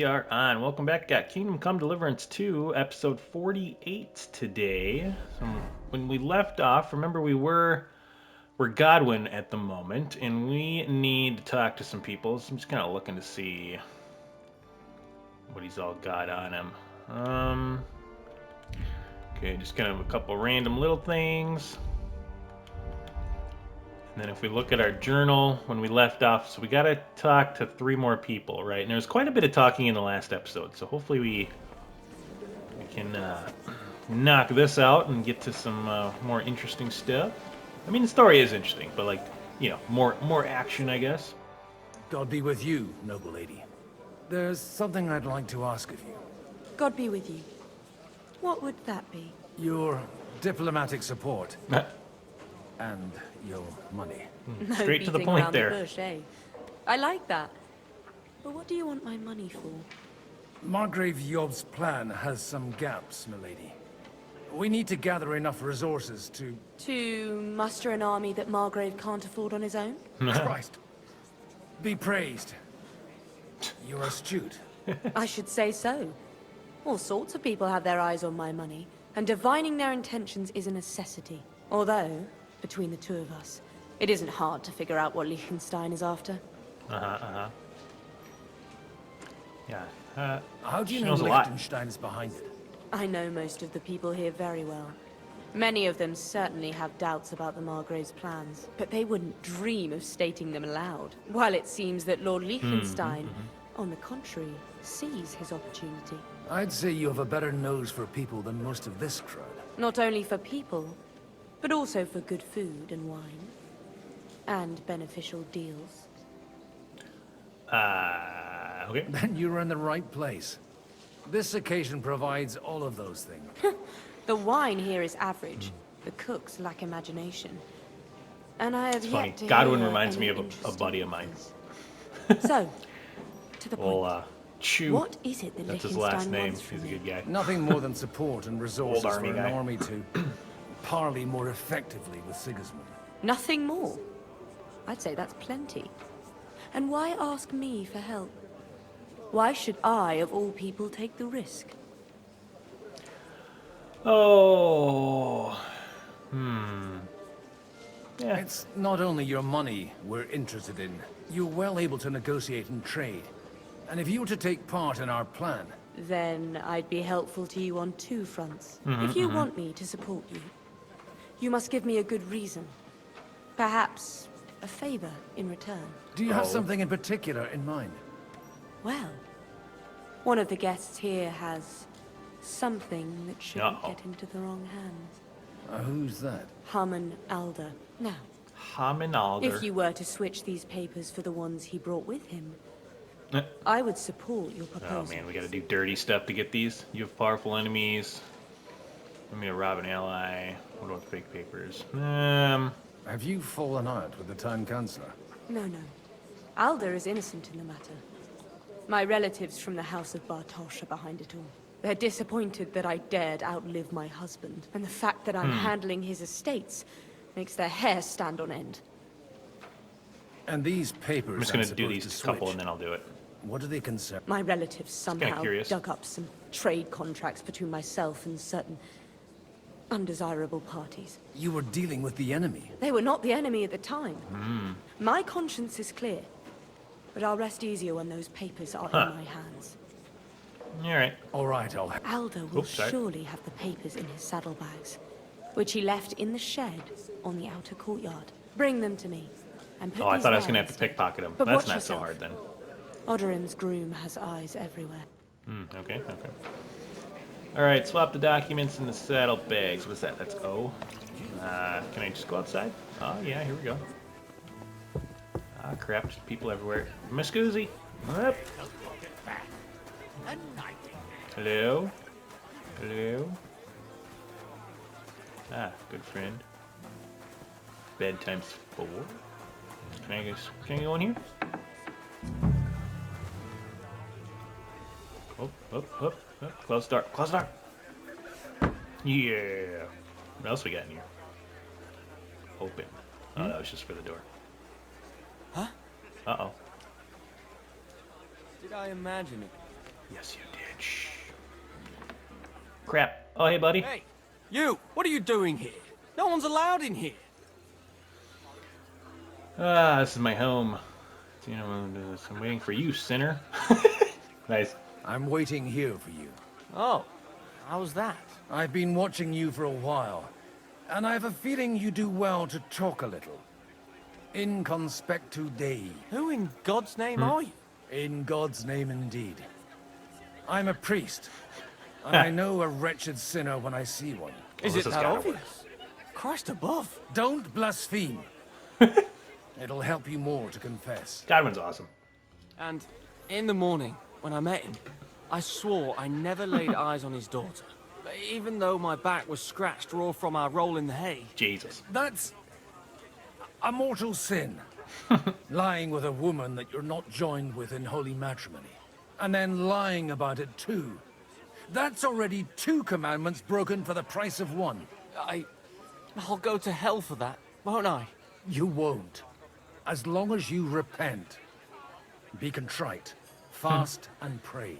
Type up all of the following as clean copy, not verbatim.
are on. Welcome back. Got Kingdom Come Deliverance 2, episode 48 today. So when we left off, remember we're Godwin at the moment, and we need to talk to some people. So I'm just kind of looking to see what he's all got on him. Okay, just kind of a couple random little things. And then if we look at our journal when we left off, so we got to talk to 3 more people, right? And there was quite a bit of talking in the last episode, so hopefully we can knock this out and get to some more interesting stuff. I mean, the story is interesting, but more action, I guess. God be with you, noble lady. There's something I'd like to ask of you. God be with you. What would that be? Your diplomatic support. And your money. Straight to the beating point around there. The bush, eh? I like that. But what do you want my money for? Margrave Yob's plan has some gaps, milady. We need to gather enough resources to... To muster an army that Margrave can't afford on his own? Christ. Be praised. You're astute. I should say so. All sorts of people have their eyes on my money, and divining their intentions is a necessity. Although, between the two of us, it isn't hard to figure out what Liechtenstein is after. Yeah. How do you she know knows a lot. Liechtenstein is behind it? I know most of the people here very well. Many of them certainly have doubts about the Margrave's plans, but they wouldn't dream of stating them aloud. While it seems that Lord Liechtenstein, on the contrary, sees his opportunity. I'd say you have a better nose for people than most of this crowd. Not only for people, but also for good food and wine. And beneficial deals. Okay. Then you're in the right place. This occasion provides all of those things. The wine here is average. The cooks lack imagination. And I have It's funny. yet to Godwin hear reminds me any of a interesting buddy of mine. offers. So, to the point. Well, Chew. What is it that That's his Liechtenstein last name. wants from He's a me? good guy. Nothing more than support and resources Old army for guy. an army to parley more effectively with Sigismund. Nothing more. I'd say that's plenty. And why ask me for help? Why should I, of all people, take the risk? Oh. Yeah. It's not only your money we're interested in. You're well able to negotiate and trade. And if you were to take part in our plan... Then I'd be helpful to you on 2 fronts. If you want me to support you, you must give me a good reason. Perhaps a favor in return. Do you have something in particular in mind? Well, one of the guests here has something that shouldn't get into the wrong hands. Who's that? Harmon Alder. Now, Haminalder. if you were to switch these papers for the ones he brought with him, I would support your proposal. Oh man, we gotta do dirty stuff to get these. You have powerful enemies. I'm gonna rob an ally. What about the fake papers? Have you fallen out with the town councillor? No. Alder is innocent in the matter. My relatives from the House of Bartosz are behind it all. They're disappointed that I dared outlive my husband, and the fact that I'm handling his estates makes their hair stand on end. And these papers I'm just gonna do supposed these to couple switch. and then I'll do it. What do they concern? My relatives somehow curious. dug up some trade contracts between myself and certain undesirable parties. You were dealing with the enemy. They were not the enemy at the time. My conscience is clear, but I'll rest easier when those papers are in my hands. Alright. All right, I'll... Alder will Oops, sorry. surely have the papers in his saddlebags, which he left in the shed on the outer courtyard. Bring them to me, and put Oh, I these thought I was there gonna have to instead. pickpocket him. But That's watch not so yourself. hard then. Odorin's groom has eyes everywhere. Okay. Alright, swap the documents in the saddlebags. What's that? That's O. Can I just go outside? Oh, yeah, here we go. Ah, crap, there's people everywhere. Miss Goozy. Up. Hello? Hello? Ah, good friend. Bedtime's 4. Can I go in here? Up. Close the door. Yeah. What else we got in here? Open. Oh, that was just for the door. Huh? Uh-oh. Did I imagine it? Yes, you did. Shh. Crap. Oh, hey, buddy. Hey, you! What are you doing here? No one's allowed in here. Ah, this is my home. You know, I'm waiting for you, sinner. Nice. I'm waiting here for you. Oh, how's that? I've been watching you for a while, and I have a feeling you do well to talk a little. In conspectu Dei. Who in God's name are you? In God's name indeed. I'm a priest, and I know a wretched sinner when I see one. Is this it has that gotta obvious? Christ above. Don't blaspheme. It'll help you more to confess. Godwin's awesome. And in the morning, when I met him, I swore I never laid eyes on his daughter. Even though my back was scratched raw from our roll in the hay. Jesus. That's a mortal sin. Lying with a woman that you're not joined with in holy matrimony. And then lying about it too. That's already 2 commandments broken for the price of 1. I'll go to hell for that, won't I? You won't. As long as you repent. Be contrite. Fast and pray.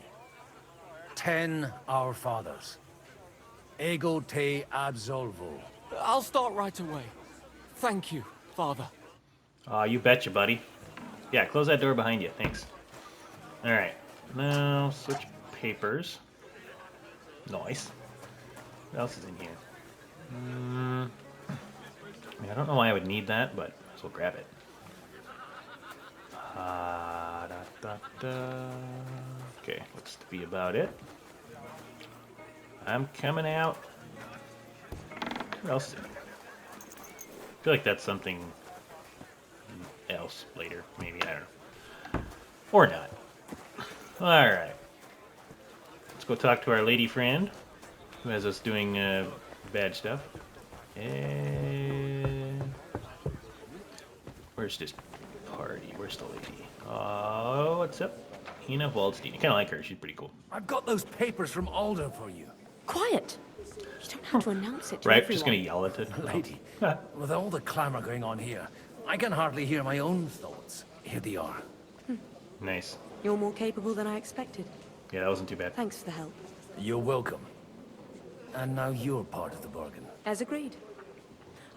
10 Our Fathers. Ego te absolvo. I'll start right away. Thank you, Father. Aw, you betcha, buddy. Yeah, close that door behind you. Thanks. Alright. Now, switch papers. Nice. What else is in here? I mean, I don't know why I would need that, but we'll grab it. Okay, looks to be about it. I'm coming out. What else is in here? I feel like that's something else later, maybe, I don't know. Or not. Alright. Let's go talk to our lady friend, who has us doing bad stuff. And... where's this party? Where's the lady? Oh, what's up? Hina Waldstein. I kind of like her. She's pretty cool. I've got those papers from Alder for you. Quiet! You don't have to announce it to Right? everyone. Just gonna yell at it. Lady, with all the clamor going on here, I can hardly hear my own thoughts. Here they are. Nice. You're more capable than I expected. Yeah, that wasn't too bad. Thanks for the help. You're welcome. And now you're part of the bargain. As agreed.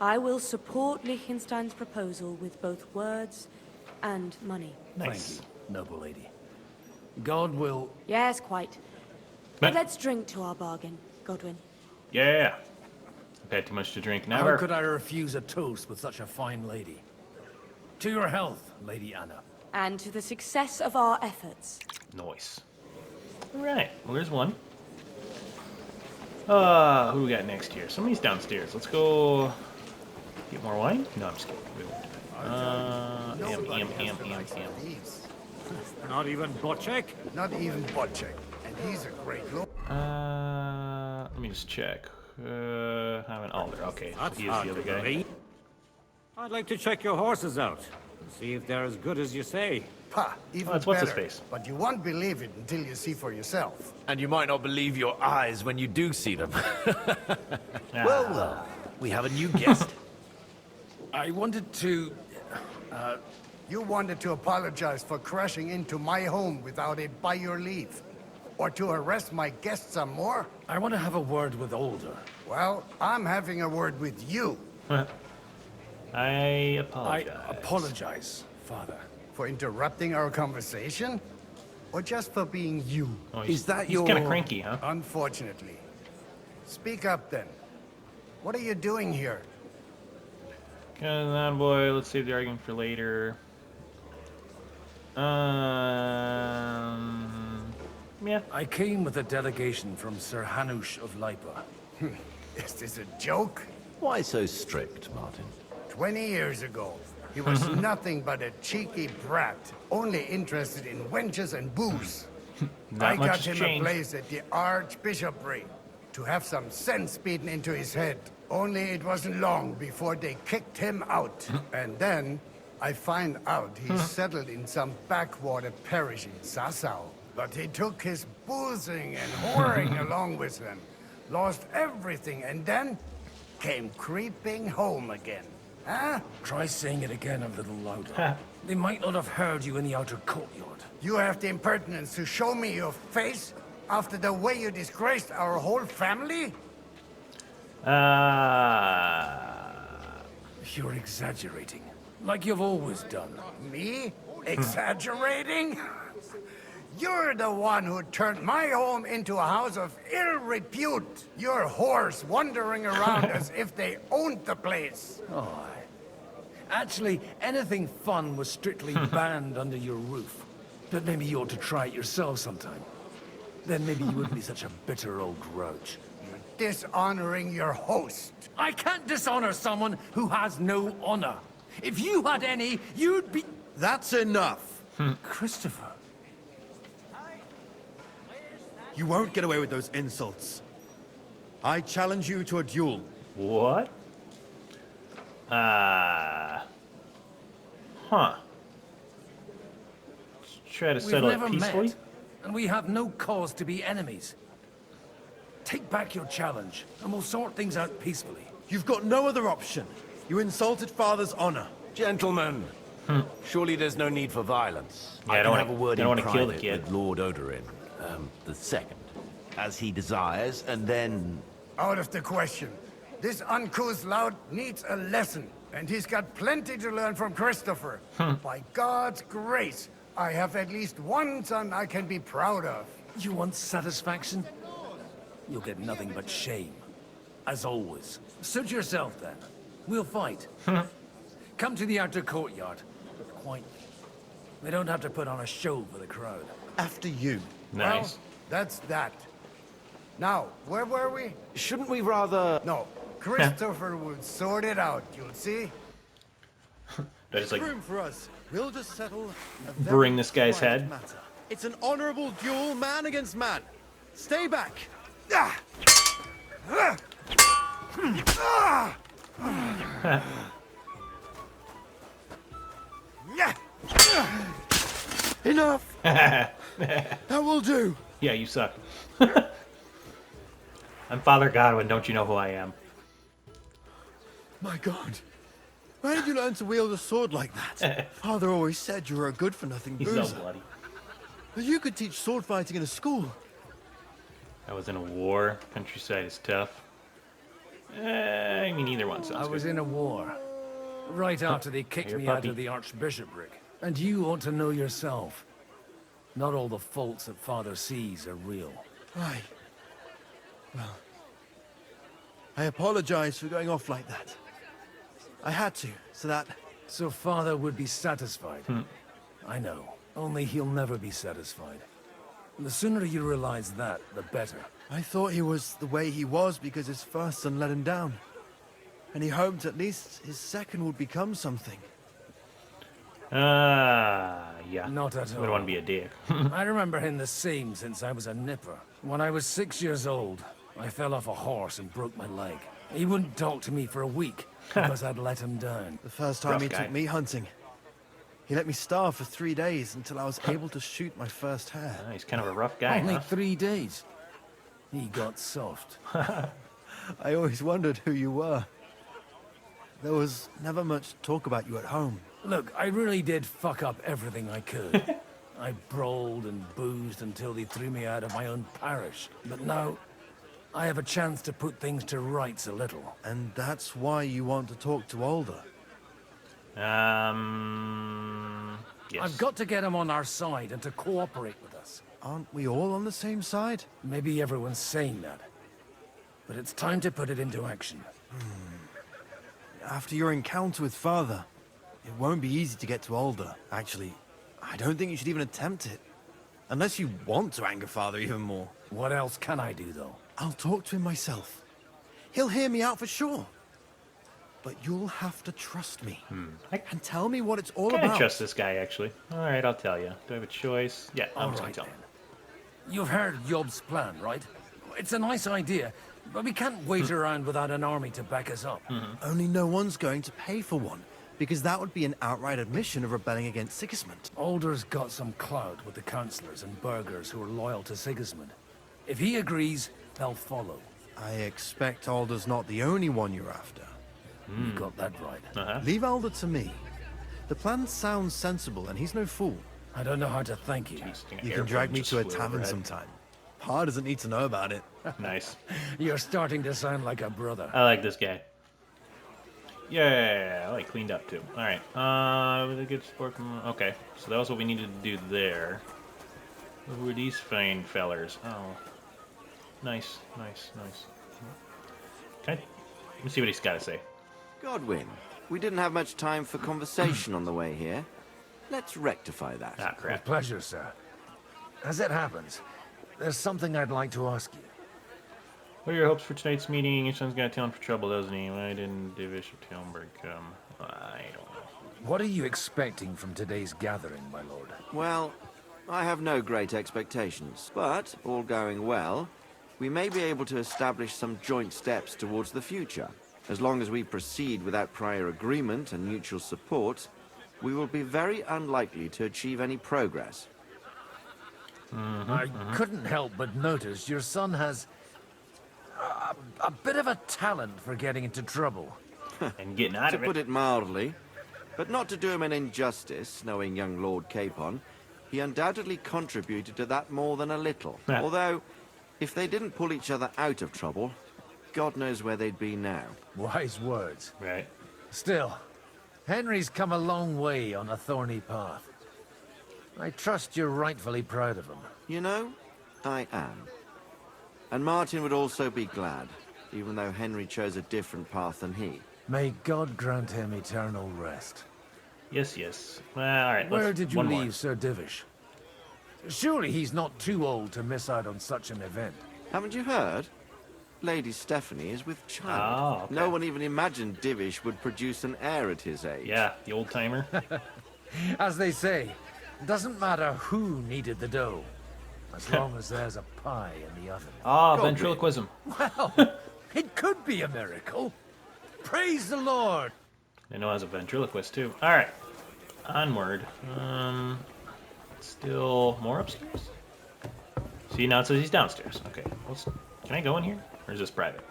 I will support Liechtenstein's proposal with both words and money. Nice. Thank you, noble lady. God will... Yes, quite. But let's drink to our bargain, Godwin. Yeah. I've had too much to drink. How Never. could I refuse a toast with such a fine lady? To your health, Lady Anna. And to the success of our efforts. Nice. Alright, well there's one. Who we got next here? Somebody's downstairs. Let's go get more wine? No, I'm just kidding. We won't do that. Not even Bocek? Not even Bocek. And he's a great look. Let me just check. I'm an Alder. Okay, so That's he is hard the other to guy. believe. I'd like to check your horses out and see if they're as good as you say. Ha, even Oh, that's what's his better. face. But you won't believe it until you see for yourself. And you might not believe your eyes when you do see them. Well, we have a new guest. I wanted to... You wanted to apologize for crashing into my home without it by your leave. Or to arrest my guests some more? I want to have a word with Alder. Well, I'm having a word with you. I I apologize. apologize, Father. For interrupting our conversation? Or just for being you? Oh, Is that he's your- kind of cranky, huh? Unfortunately. Speak up then. What are you doing here? Come on, boy. Let's save the argument for later. Yeah. I came with a delegation from Sir Hanush of Lipa. Is this a joke? Why so strict, Martin? 20 years ago, he was nothing but a cheeky brat, only interested in wenches and booze. Not I much got has him changed. a place at the Archbishopric to have some sense beaten into his head. Only it wasn't long before they kicked him out. And then I find out he settled in some backwater parish in Sassau. But he took his boozing and whoring along with him, lost everything, and then came creeping home again. Huh? Try saying it again a little louder. They might not have heard you in the outer courtyard. You have the impertinence to show me your face after the way you disgraced our whole family? You're exaggerating, like you've always done. Me? Exaggerating? You're the one who turned my home into a house of ill repute. Your whores wandering around as if they owned the place. Oh, actually, anything fun was strictly banned under your roof. But maybe you ought to try it yourself sometime. Then maybe you wouldn't be such a bitter old grouch. Dishonoring your host. I can't dishonor someone who has no honor. If you had any, you'd be... That's enough. Christopher. You won't get away with those insults. I challenge you to a duel. What? Huh. Let's try to We've settle never it peacefully. met, and we have no cause to be enemies. Take back your challenge, and we'll sort things out peacefully. You've got no other option. You insulted Father's honor. Gentlemen, surely there's no need for violence. Yeah, I I don't can wanna- have a word I don't in wanna kill the private kid. with Lord Odorin, the second, as he desires, and then... Out of the question. This uncouth lout needs a lesson, and he's got plenty to learn from Christopher. By God's grace, I have at least one son I can be proud of. You want satisfaction? You'll get nothing but shame. As always. Suit yourself, then. We'll fight. Come to the outer courtyard. Quietly. We don't have to put on a show for the crowd. After you. Nice. Well, that's that. Now, where were we? Shouldn't we rather... No, Christopher will sort it out, you'll see. There's like Room for us. We'll just settle a very Burying this guy's private head. matter. It's an honorable duel, man against man. Stay back. Enough. That will do. Yeah, you suck. I'm Father Godwin, don't you know who I am? My God. Where did you learn to wield a sword like that? Father always said you were a good-for-nothing He's boozer. so bloody. But you could teach sword fighting in a school. I was in a war. Countryside is tough. I mean, either one sounds I was good. in a war. Right after they kicked Here, me out puppy. of the archbishopric. And you ought to know yourself. Not all the faults that Father sees are real. Aye. Well, I apologize for going off like that. I had to, so that... So Father would be satisfied. I know. Only he'll never be satisfied. The sooner you realize that, the better. I thought he was the way he was because his first son let him down. And he hoped at least his second would become something. Yeah. Not at I all. would want to be a dick. I remember him the same since I was a nipper. When I was 6 years old, I fell off a horse and broke my leg. He wouldn't talk to me for a week because I'd let him down. The first time Rough he guy. took me hunting. He let me starve for 3 days until I was able to shoot my first hare. He's kind of a rough guy, Only huh? 3 days. He got soft. I always wondered who you were. There was never much talk about you at home. Look, I really did fuck up everything I could. I brawled and boozed until they threw me out of my own parish. But now, I have a chance to put things to rights a little. And that's why you want to talk to Alder. Yes. I've got to get him on our side and to cooperate with us. Aren't we all on the same side? Maybe everyone's saying that. But it's time to put it into action. After your encounter with Father, it won't be easy to get to Alder. Actually, I don't think you should even attempt it. Unless you want to anger Father even more. What else can I do, though? I'll talk to him myself. He'll hear me out for sure. But you'll have to trust me. I And tell me what it's all kind of about. trust this guy, actually. All right, I'll tell you. Do I have a choice? Yeah, I'm All just going right, to tell then. him. You've heard Yob's plan, right? It's a nice idea, but we can't wait around without an army to back us up. Only no one's going to pay for one. Because that would be an outright admission of rebelling against Sigismund. Alder's got some clout with the councillors and burghers who are loyal to Sigismund. If he agrees, they'll follow. I expect Alder's not the only one you're after. You got that right. Uh-huh. Leave Alder to me. The plan sounds sensible, and he's no fool. I don't know how to thank you. You can drag me to a tavern sometime. Pa doesn't need to know about it. Nice. You're starting to sound like a brother. I like this guy. Yeah, I like cleaned up too. All right. With a good support from. Okay, so that was what we needed to do there. Who are these fine fellers? Oh, nice. Okay. Let me see what he's got to say. Godwin, we didn't have much time for conversation on the way here. Let's rectify that. Ah, With crap. pleasure, sir. As it happens, there's something I'd like to ask you. What are your hopes for tonight's meeting? Your son's got a talent for trouble, doesn't he? Why didn't Divish of Talmberg come? I don't know. What are you expecting from today's gathering, my lord? Well, I have no great expectations, but all going well, we may be able to establish some joint steps towards the future. As long as we proceed without prior agreement and mutual support, we will be very unlikely to achieve any progress. I couldn't help but notice your son has a bit of a talent for getting into trouble. And getting out To of it. put it mildly, but not to do him an injustice, knowing young Lord Capon, he undoubtedly contributed to that more than a little. Yeah. Although, if they didn't pull each other out of trouble, God knows where they'd be now. Wise words. Right. Still, Henry's come a long way on a thorny path. I trust you're rightfully proud of him. You know, I am. And Martin would also be glad, even though Henry chose a different path than he. May God grant him eternal rest. Yes. Well, all right. Where let's- did you one leave more. Sir Divish? Surely he's not too old to miss out on such an event. Haven't you heard? Lady Stephanie is with child. Oh, okay. No one even imagined Divish would produce an heir at his age. Yeah, the old timer. As they say, doesn't matter who kneaded the dough, as long as there's a pie in the oven. Ah, Go ventriloquism. Well, it could be a miracle. Praise the Lord. I know as a ventriloquist too. All right, onward. Still more upstairs. See, now it says he's downstairs. Okay, can I go in here, or is this private?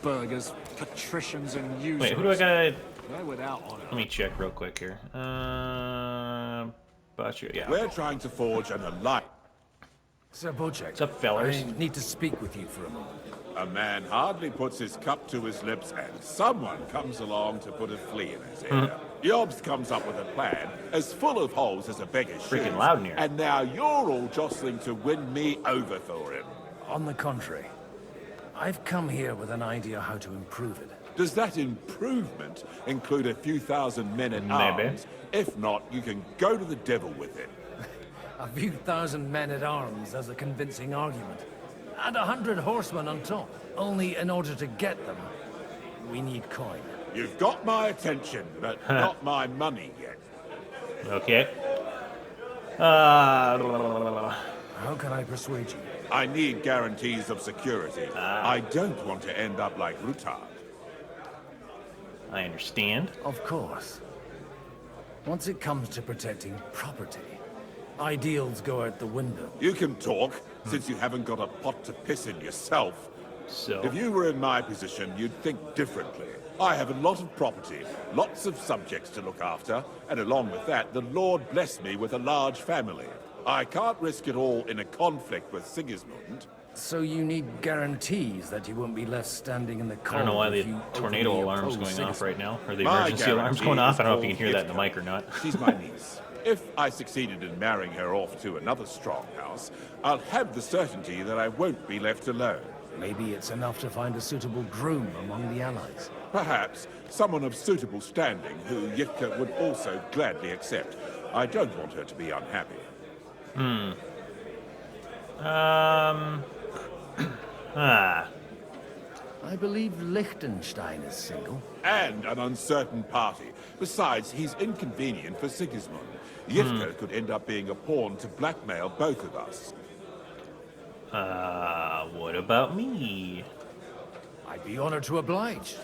Burgers, patricians, and usurers. Wait, who do I gotta? They're without honor. Let me check real quick here. Butcher, yeah. We're trying to forge an alliance. Sir Bocek, What's up, fellers? I need to speak with you for a moment. A man hardly puts his cup to his lips, and someone comes along to put a flea in his ear. Yobs comes up with a plan as full of holes as a beggar's Freaking shoes, loud in here. and now you're all jostling to win me over for him. On the contrary, I've come here with an idea how to improve it. Does that improvement include a few thousand men at Maybe. arms? If not, you can go to the devil with it. A few thousand men-at-arms as a convincing argument. And 100 horsemen on top. Only in order to get them, we need coin. You've got my attention, but not my money yet. Okay. How can I persuade you? I need guarantees of security. I don't want to end up like Rutard. I understand. Of course. Once it comes to protecting property, ideals go out the window. You can talk, since you haven't got a pot to piss in yourself. So, If you were in my position, you'd think differently. I have a lot of property, lots of subjects to look after, and along with that, the Lord blessed me with a large family. I can't risk it all in a conflict with Sigismund. So you need guarantees that you won't be left standing in the cold. I don't know why if the you tornado openly alarm's oppose going off Sigismund. right now, or the My emergency alarm's going guarantee off. I don't know if you is can hear that in called the mic or not. She's my niece. If I succeeded in marrying her off to another strong house, I'll have the certainty that I won't be left alone. Maybe it's enough to find a suitable groom among the allies. Perhaps someone of suitable standing who Yitka would also gladly accept. I don't want her to be unhappy. I believe Liechtenstein is single. And an uncertain party. Besides, he's inconvenient for Sigismund. Yitka could end up being a pawn to blackmail both of us. What about me? I'd be honored to oblige.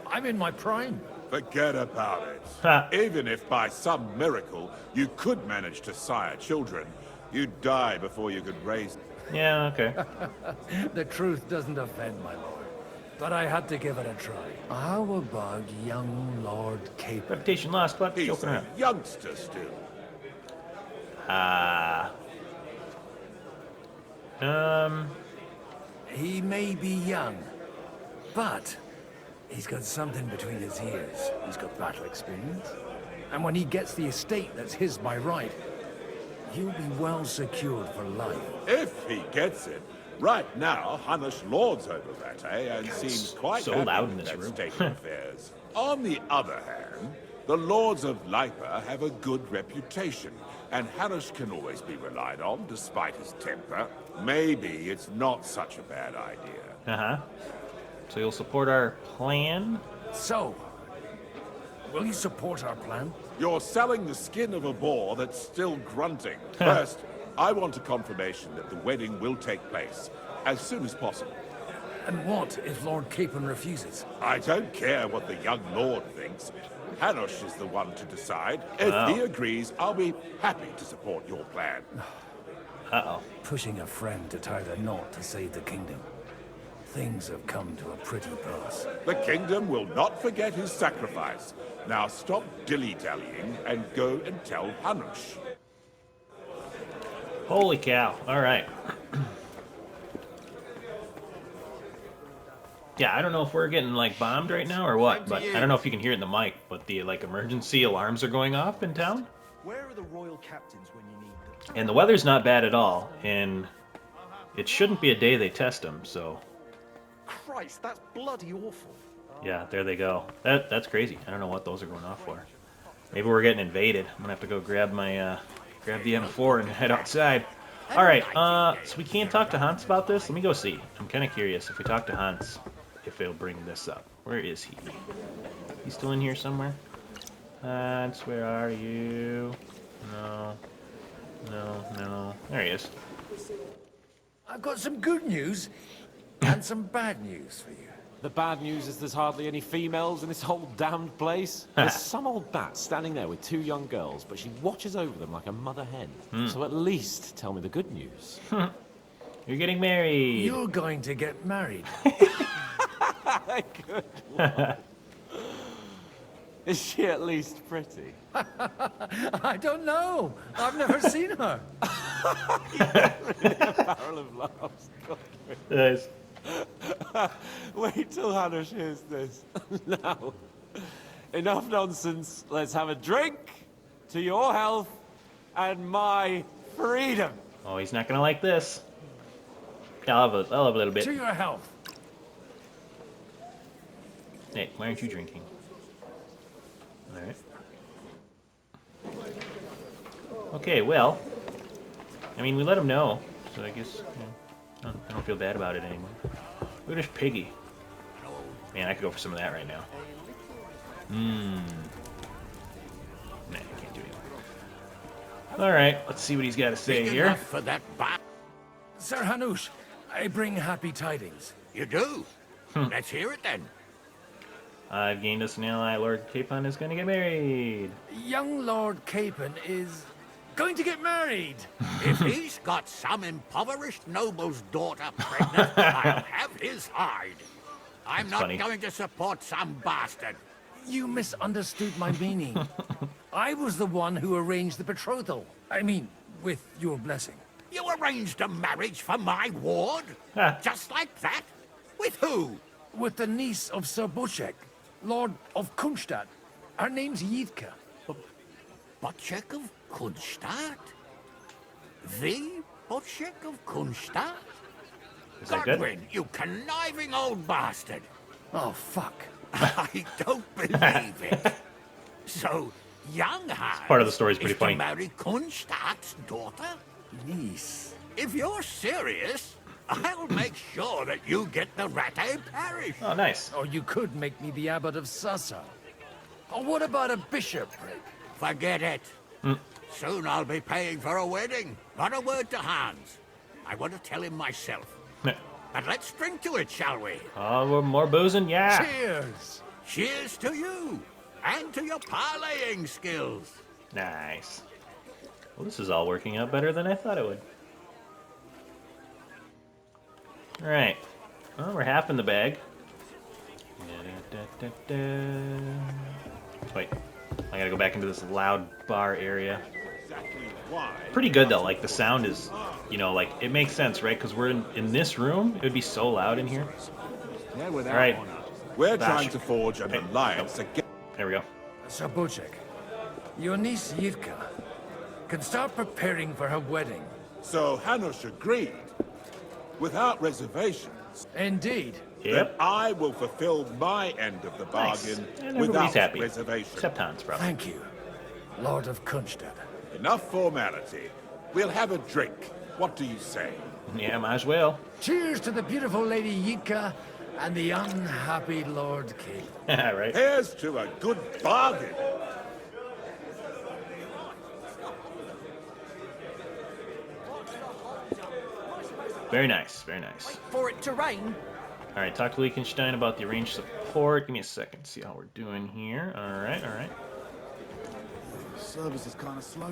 I'm in my prime. Forget about it. Ha. Even if by some miracle you could manage to sire children, you'd die before you could raise them. Yeah, okay. The truth doesn't offend, my lord. But I had to give it a try. How about young Lord Capon? Reputation lost, but He's joking a around. youngster still. He may be young, but he's got something between his ears. He's got battle experience. And when he gets the estate that's his by right, he'll be well secured for life. If he gets it. Right now, Hunnish lords over that, and seems quite so happy loud in with this that room. state of affairs. On the other hand, the lords of Lipa have a good reputation, and Hunnish can always be relied on, despite his temper. Maybe it's not such a bad idea. Uh-huh. So you'll support our plan? So, will you support our plan? You're selling the skin of a boar that's still grunting. First, I want a confirmation that the wedding will take place as soon as possible. And what if Lord Capon refuses? I don't care what the young lord thinks. Hanush is the one to decide. If Wow. he agrees, I'll be happy to support your plan. Uh-oh. Pushing a friend to tie the knot to save the kingdom. Things have come to a pretty pass. The kingdom will not forget his sacrifice. Now stop dilly-dallying and go and tell Hanush. Holy cow. All right. Yeah, I don't know if we're getting, like, bombed right now or what, but I don't know if you can hear it in the mic, but the, like, emergency alarms are going off in town. Where are the royal captains when you need them? And the weather's not bad at all, and it shouldn't be a day they test them, so... Christ, that's bloody awful. Yeah, there they go. That's crazy. I don't know what those are going off for. Maybe we're getting invaded. I'm gonna have to go grab my grab the M4 and head outside. All right. So we can't talk to Hans about this. Let me go see. I'm kind of curious if we talk to Hans, if it'll bring this up. Where is he? He's still in here somewhere. Hans, where are you? No. No. No. There he is. I've got some good news and some bad news for you. The bad news is there's hardly any females in this whole damned place. There's some old bat standing there with two young girls, but she watches over them like a mother hen. So at least tell me the good news. You're getting married. You're going to get married. Good one. Is she at least pretty? I don't know. I've never seen her. Barrel of laughs. Nice. Wait till Hanush hears this. Now, enough nonsense. Let's have a drink to your health and my freedom. Oh, he's not gonna like this. Yeah, I'll have a little bit. To your health. Hey, why aren't you drinking? All right. Okay, well, I mean, we let him know, so I guess I don't feel bad about it anymore. Look at this piggy. Man, I could go for some of that right now. Nah, I can't do it. All right, let's see what he's got to say here. For that bat. Sir Hanush, I bring happy tidings. You do? Let's hear it then. I've gained us an ally. Lord Capon is going to get married. Young Lord Capon is going to get married. If he's got some impoverished noble's daughter pregnant, I'll have his hide. I'm That's not funny. going to support some bastard. You misunderstood my meaning. I was the one who arranged the betrothal. I mean, with your blessing. You arranged a marriage for my ward? Just like that? With who? With the niece of Sir Bushek, Lord of Kunstadt. Her name's Yidka. Butchek of Kunstadt? The Butchek of Kunstadt? Is that good? Godwin, you conniving old bastard. Oh, fuck. I don't believe it. So, young Hans part of the story's pretty is funny. to marry Kunstadt's daughter? Niece. If you're serious, I'll make sure that you get the Rattay parish. Oh, nice. Or you could make me the abbot of Sassa. Or what about a bishopric? Forget it. Soon I'll be paying for a wedding. Not a word to Hans. I want to tell him myself. But let's drink to it, shall we? Oh, more boozing? Yeah. Cheers! Cheers to you. and to your parleying skills. Nice. Well, this is all working out better than I thought it would. Alright. Well, we're half in the bag. Wait. I gotta go back into this loud bar area. Pretty good, though. Like, the sound is, you know, like, it makes sense, right? Because we're in this room. It would be so loud in here. Alright. We're trying to forge an alliance against... There we go. Sir Bocek, your niece Yitka can start preparing for her wedding. So Hanush agreed, without reservations. Indeed. Then I will fulfill my end of the bargain without reservations. Except Hans, probably. Thank you, Lord of Kunstad. Enough formality. We'll have a drink. What do you say? Yeah, might as well. Cheers to the beautiful Lady Yitka and the unhappy Lord King. Right. Here's to a good bargain. Very nice, very nice. Wait for it to rain. Alright, talk to Liechtenstein about the arranged support. Give me a second to see how we're doing here. Alright, alright. Service is kind of slow.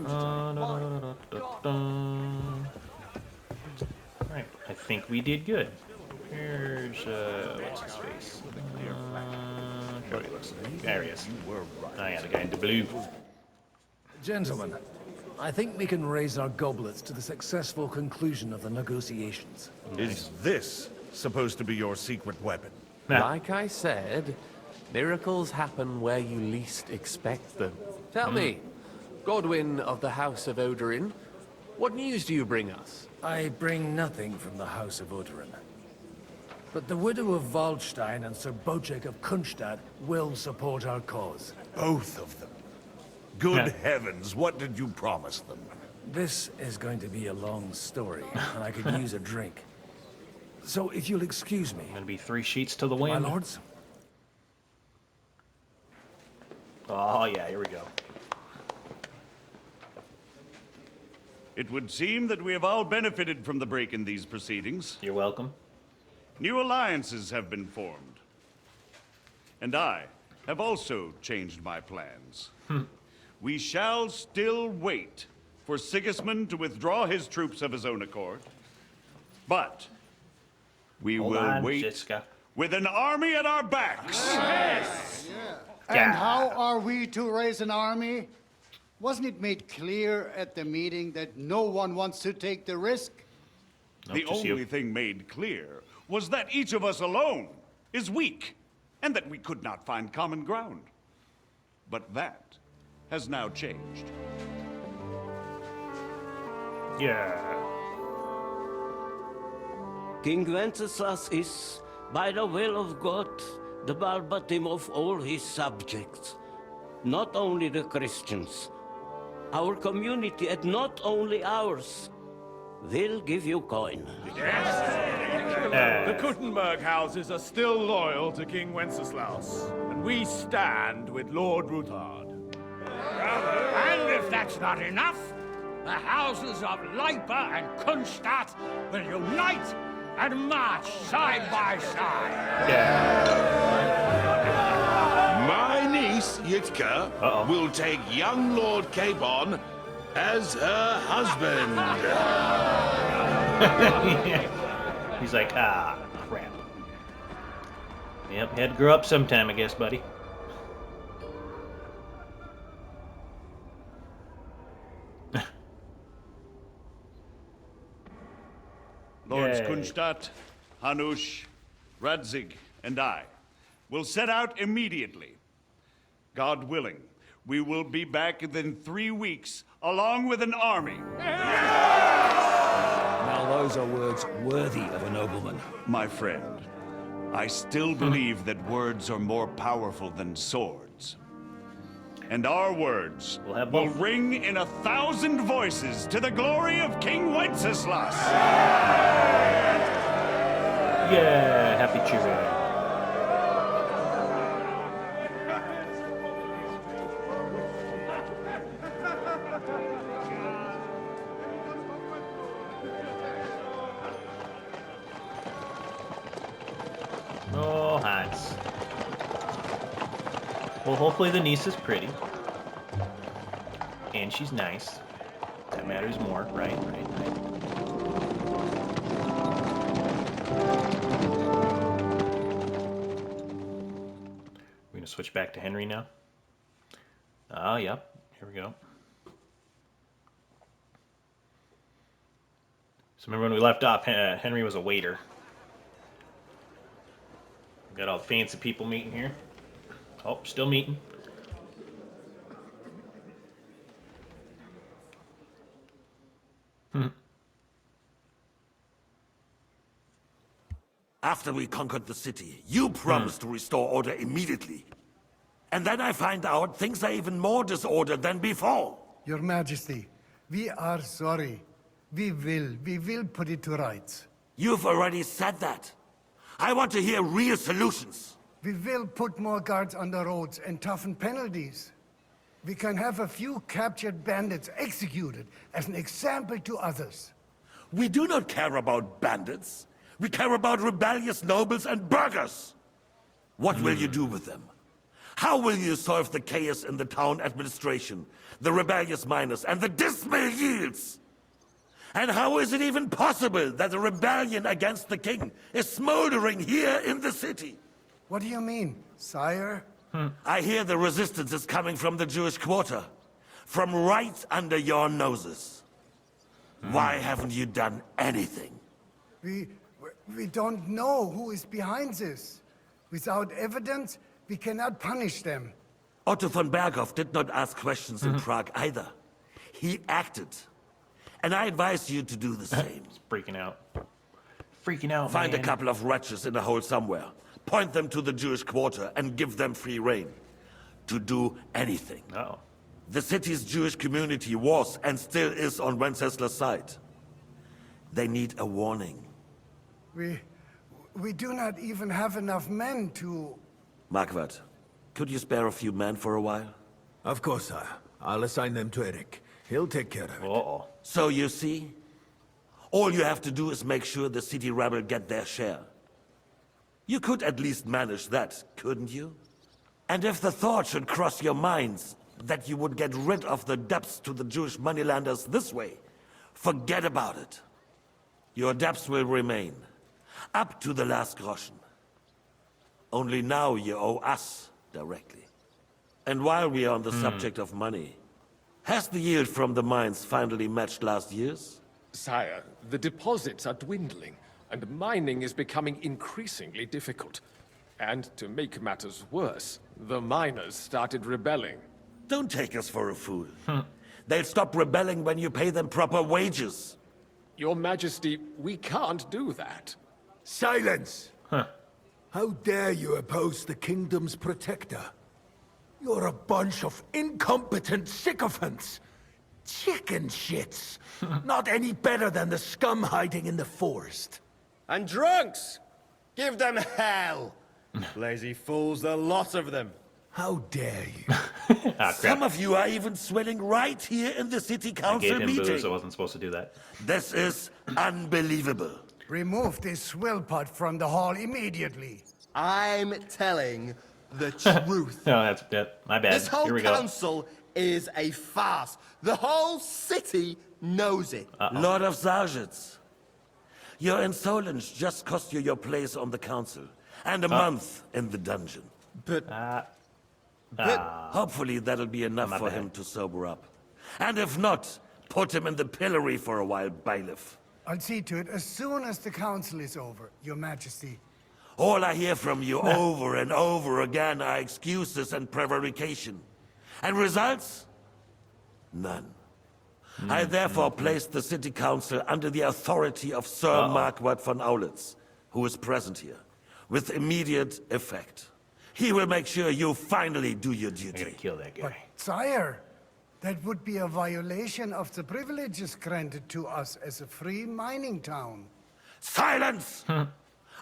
Alright, I think we did good. Here's, what's his face? Cody looks like. There he is. Oh yeah, the guy in the blue. Gentlemen, I think we can raise our goblets to the successful conclusion of the negotiations. Is this supposed to be your secret weapon? Like I said, miracles happen where you least expect them. Tell me, Godwin of the House of Odorin, what news do you bring us? I bring nothing from the House of Odorin. But the widow of Waldstein and Sir Bocek of Kunstad will support our cause. Both of them. Good heavens, what did you promise them? This is going to be a long story, and I could use a drink. So if you'll excuse me. Gonna be 3 sheets to the wind. My lords? Oh yeah, here we go. It would seem that we have all benefited from the break in these proceedings. You're welcome. New alliances have been formed. And I have also changed my plans. We shall still wait for Sigismund to withdraw his troops of his own accord. But we will wait with an army at our backs. Yes. And how are we to raise an army? Wasn't it made clear at the meeting that no one wants to take the risk? The only thing made clear was that each of us alone is weak, and that we could not find common ground. But that has now changed. Yeah. King Wenceslas is, by the will of God, the balbatim of all his subjects. Not only the Christians, our community, and not only ours, will give you coin. The Kuttenberg houses are still loyal to King Wenceslaus, and we stand with Lord Ruthard. And if that's not enough, the houses of Leipa and Kunstadt will unite and march side by side. My niece, Yitka, will take young Lord Capon as her husband. He's like, ah, crap. Yep, had to grow up sometime, I guess, buddy. Lords Kunstadt, Hanush, Radzig, and I will set out immediately. God willing, we will be back within 3 weeks, along with an army. Now those are words worthy of a nobleman. My friend, I still believe that words are more powerful than swords. And our words will ring in 1,000 voices to the glory of King Wenceslas. Yeah, happy cheering. Oh, Hans. Well, hopefully the niece is pretty. And she's nice. That matters more. Right. We're going to switch back to Henry now. Ah, yep. Here we go. So remember when we left off, Henry was a waiter. We got all the fancy people meeting here. Oh, still meeting. After we conquered the city, you promised to restore order immediately. And then I find out things are even more disordered than before. Your Majesty, we are sorry. We will put it to rights. You've already said that. I want to hear real solutions. We will put more guards on the roads and toughen penalties. We can have a few captured bandits executed as an example to others. We do not care about bandits. We care about rebellious nobles and burghers. What will you do with them? How will you solve the chaos in the town administration, the rebellious miners, and the dismal yields? And how is it even possible that a rebellion against the king is smoldering here in the city? What do you mean, sire? I hear the resistance is coming from the Jewish quarter, from right under your noses. Why haven't you done anything? We don't know who is behind this. Without evidence, we cannot punish them. Otto von Berghoff did not ask questions in Prague either. He acted. And I advise you to do the same. He's freaking out. Freaking out, Find man. a couple of wretches in a hole somewhere. Point them to the Jewish quarter and give them free rein. To do anything. Oh. The city's Jewish community was and still is on Wencesla's side. They need a warning. We do not even have enough men to... Marquardt, could you spare a few men for a while? Of course, sire. I'll assign them to Eric. He'll take care of it. Uh-oh. So you see, all you have to do is make sure the city rebel get their share. You could at least manage that, couldn't you? And if the thought should cross your minds that you would get rid of the debts to the Jewish moneylanders this way, forget about it. Your debts will remain, up to the last groschen. Only now you owe us directly. And while we are on the subject of money, has the yield from the mines finally matched last year's? Sire, the deposits are dwindling, and mining is becoming increasingly difficult. And to make matters worse, the miners started rebelling. Don't take us for a fool. They'll stop rebelling when you pay them proper wages. Your Majesty, we can't do that. Silence! How dare you oppose the kingdom's protector? You're a bunch of incompetent sycophants. Chicken shits. Not any better than the scum hiding in the forest. And drunks! Give them hell! Lazy fools, the lot of them. How dare you? Some of you are even swelling right here in the city council I gave him meeting. booze. I wasn't supposed to do that. This is unbelievable. Remove this swill pot from the hall immediately. I'm telling the truth. No, that's my bad. This whole Here we go. council is a farce. The whole city knows it. Lord of Sargitz, your insolence just cost you your place on the council and a month in the dungeon. But hopefully that'll be enough for him to sober up. And if not, put him in the pillory for a while, bailiff. I'll see to it as soon as the council is over, Your Majesty. All I hear from you over and over again are excuses and prevarication. And results? None. I therefore place the city council under the authority of Sir Marquardt von Aulitz, who is present here, with immediate effect. He will make sure you finally do your duty. I'm gonna kill that guy. But, sire, that would be a violation of the privileges granted to us as a free mining town. Silence!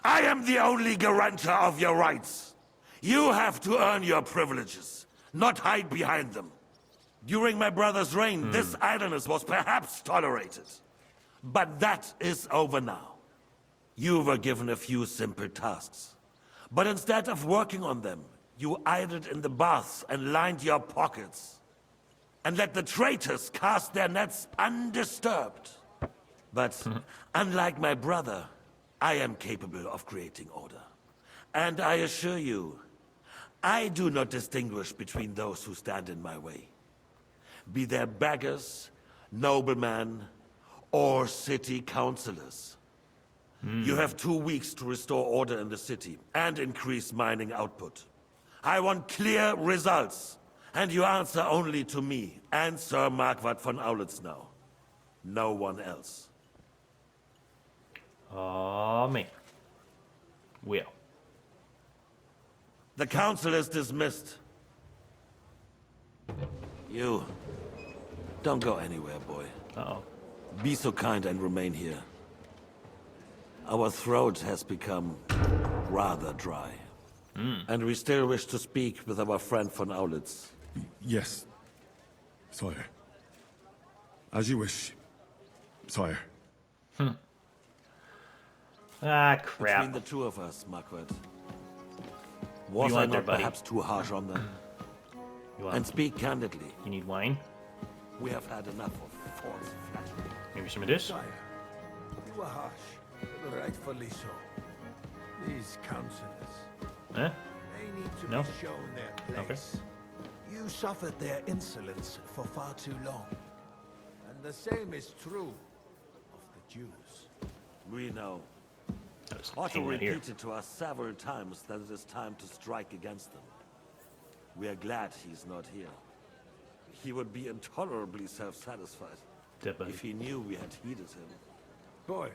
I am the only guarantor of your rights. You have to earn your privileges, not hide behind them. During my brother's reign, this idleness was perhaps tolerated. But that is over now. You were given a few simple tasks. But instead of working on them, You idled in the baths and lined your pockets, and let the traitors cast their nets undisturbed. But unlike my brother, I am capable of creating order. And I assure you, I do not distinguish between those who stand in my way. Be they beggars, noblemen, or city councillors. You have 2 weeks to restore order in the city and increase mining output. I want clear results, and you answer only to me and Sir Marquardt von Aulitz now. No one else. Oh, man. Will. The council is dismissed. You... don't go anywhere, boy. Uh-oh. Be so kind and remain here. Our throat has become rather dry. And we still wish to speak with our friend von Aulitz. Yes, sire. As you wish, sire. Ah, crap. Between the two of us, Marquardt. Was you I want there, not buddy? perhaps too harsh on them? You want? And speak candidly. You need wine? We have had enough of false flattery. Maybe some of this? Sire, you were harsh, rightfully so. These councillors, Eh? they need to No? be shown their place. You suffered their insolence for far too long. And the same is true of the Jews. We know. Otto Otto right here. repeated to us several times that it is time to strike against them. We are glad he's not here. He would be intolerably self-satisfied if he knew we had heeded him. Boy,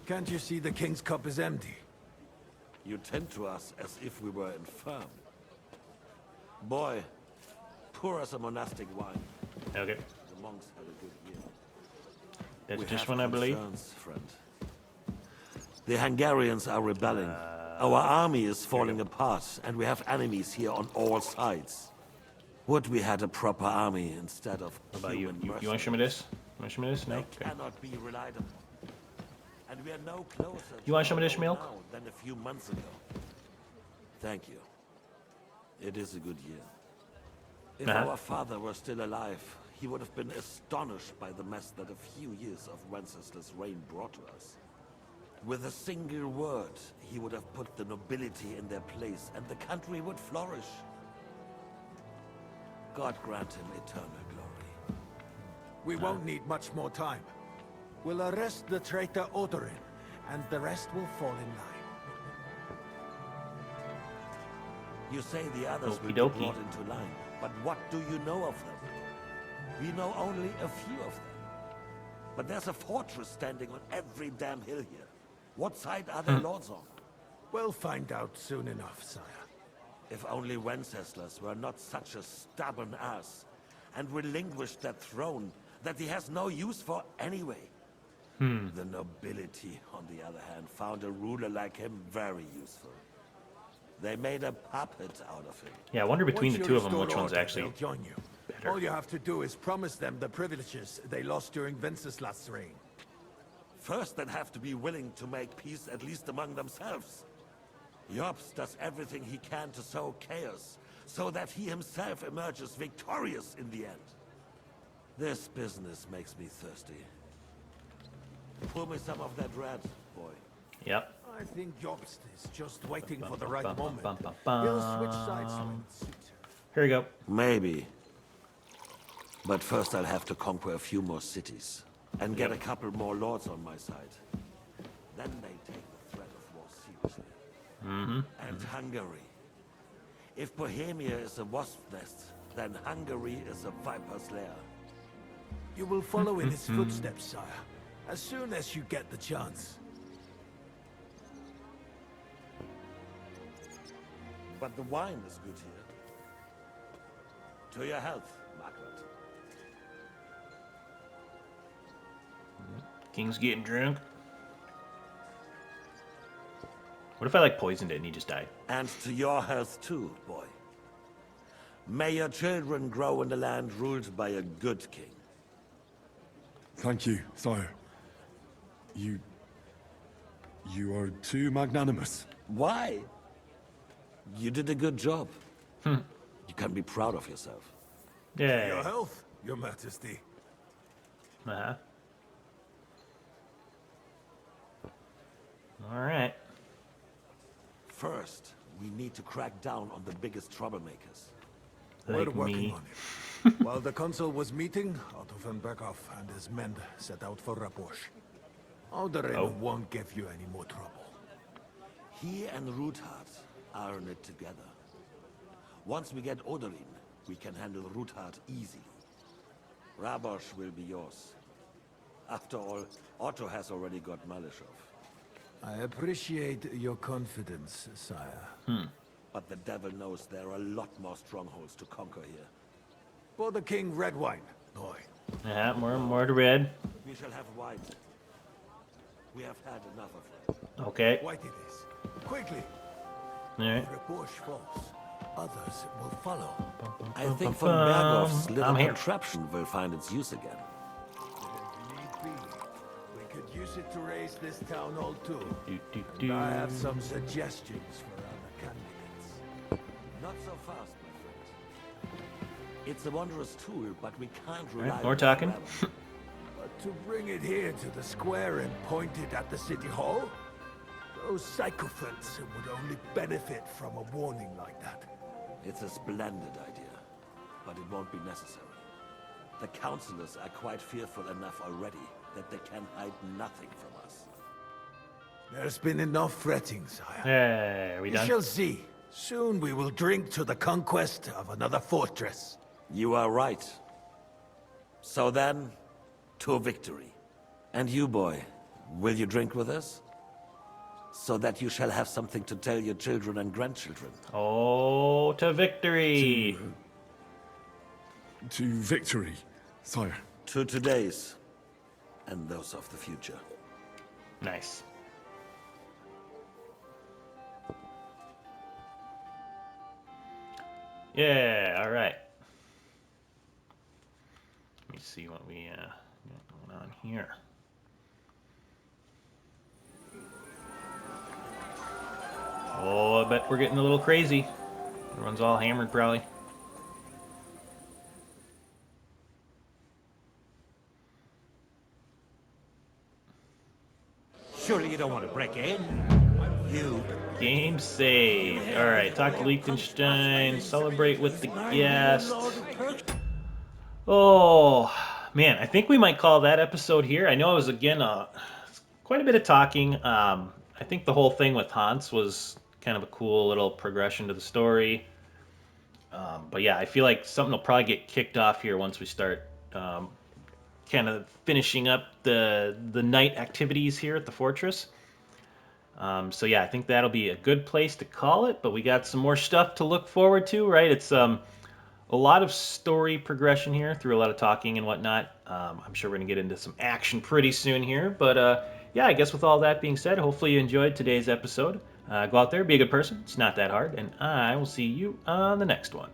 can't you see the king's cup is empty? You tend to us as if we were infirm. Boy, pour us a monastic wine. Okay. The monks had a good year. That's We just have one, I believe. concerns, friend. The Hungarians are rebelling. Our army is falling apart, and we have enemies here on all sides. Would we had a proper army instead of What about you? human You want some of this? You want some of this? No? They Okay. cannot be relied upon. And we are no closer You want to some of our this goal milk? now than a few months ago. Thank you. It is a good year. If Uh-huh. our father were still alive, he would have been astonished by the mess that a few years of Wenceslaus' reign brought to us. With a single word, he would have put the nobility in their place, and the country would flourish. God grant him eternal glory. We won't need much more time. We'll arrest the traitor Odorin, and the rest will fall in line. You say the others will be Okey-dokey. brought into line, but what do you know of them? We know only a few of them. But there's a fortress standing on every damn hill here. What side are their lords on? We'll find out soon enough, sire. If only Wenceslas were not such a stubborn ass, and relinquished that throne that he has no use for anyway. The nobility, on the other hand, found a ruler like him very useful. They made a puppet out of him. Yeah, I wonder between Once the you two of them restore which one's order, actually they'll join you. better. All you have to do is promise them the privileges they lost during Wenceslas' reign. First, they'd have to be willing to make peace at least among themselves. Jobst does everything he can to sow chaos, so that he himself emerges victorious in the end. This business makes me thirsty. Pour me some of that red, boy. Yep. I think Jobst is just waiting for the Bum, right bum, moment. bum, bum, He'll switch bum. sides when it suits him. Here we go. Maybe. But first I'll have to conquer a few more cities. And get a couple more lords on my side. Then they take the threat of war seriously. And Hungary. If Bohemia is a wasp nest, then Hungary is a viper's lair. You will follow in his footsteps, sire, as soon as you get the chance. But the wine is good here. To your health, Margaret. King's getting drunk. What if I like poisoned it and he just died? And to your health too, boy. May your children grow in a land ruled by a good king. Thank you, sire. You are too magnanimous. Why? You did a good job. Hmm. You can be proud of yourself. Yeah. Your health, Your Majesty. Uh-huh. All right. First, we need to crack down on the biggest troublemakers. We're working on it. While the consul was meeting, Otto von Berghoff and his men set out for Rabosch. Alderin won't give you any more trouble. He and Ruthard are in it together. Once we get Oderin, we can handle Ruthard easily. Rabosch will be yours. After all, Otto has already got Malishov. I appreciate your confidence, sire. But the devil knows there are a lot more strongholds to conquer here. For the king, red wine, boy. Yeah, more to red. We shall have white. We have had enough of it. Okay. White it is. Quickly. All right. If Rabosch falls, others will follow. I think von Berghoff's little I'm here. contraption will find its use again. If need be, we could use it to raise this town hall too. do. And I have some suggestions for other candidates. Not so fast, my friend. It's a wondrous tool, but we can't All rely right, more on it talking. forever. But to bring it here to the square and point it at the city hall? Those sycophants would only benefit from a warning like that. It's a splendid idea, but it won't be necessary. The councillors are quite fearful enough already that they can hide nothing from us. There's been enough fretting, sire. Hey, are we You done? shall see. Soon we will drink to the conquest of another fortress. You are right. So then, to victory. And you, boy, will you drink with us? So that you shall have something to tell your children and grandchildren. Oh, to victory! To victory, sire. To today's, and those of the future. Nice. Yeah, all right. Let me see what we got going on here. Oh, I bet we're getting a little crazy. Everyone's all hammered, probably. Surely you don't want to break in? You. Game saved. All right, talk to Liechtenstein. Celebrate with the guest. Oh, man, I think we might call that episode here. I know it was, again, quite a bit of talking. I think the whole thing with Hans was kind of a cool little progression to the story. But yeah, I feel like something will probably get kicked off here once we start kind of finishing up the night activities here at the fortress. So yeah, I think that'll be a good place to call it, but we got some more stuff to look forward to, right? It's a lot of story progression here through a lot of talking and whatnot. I'm sure we're going to get into some action pretty soon here, but yeah, I guess with all that being said, hopefully you enjoyed today's episode. Go out there, be a good person. It's not that hard, and I will see you on the next one.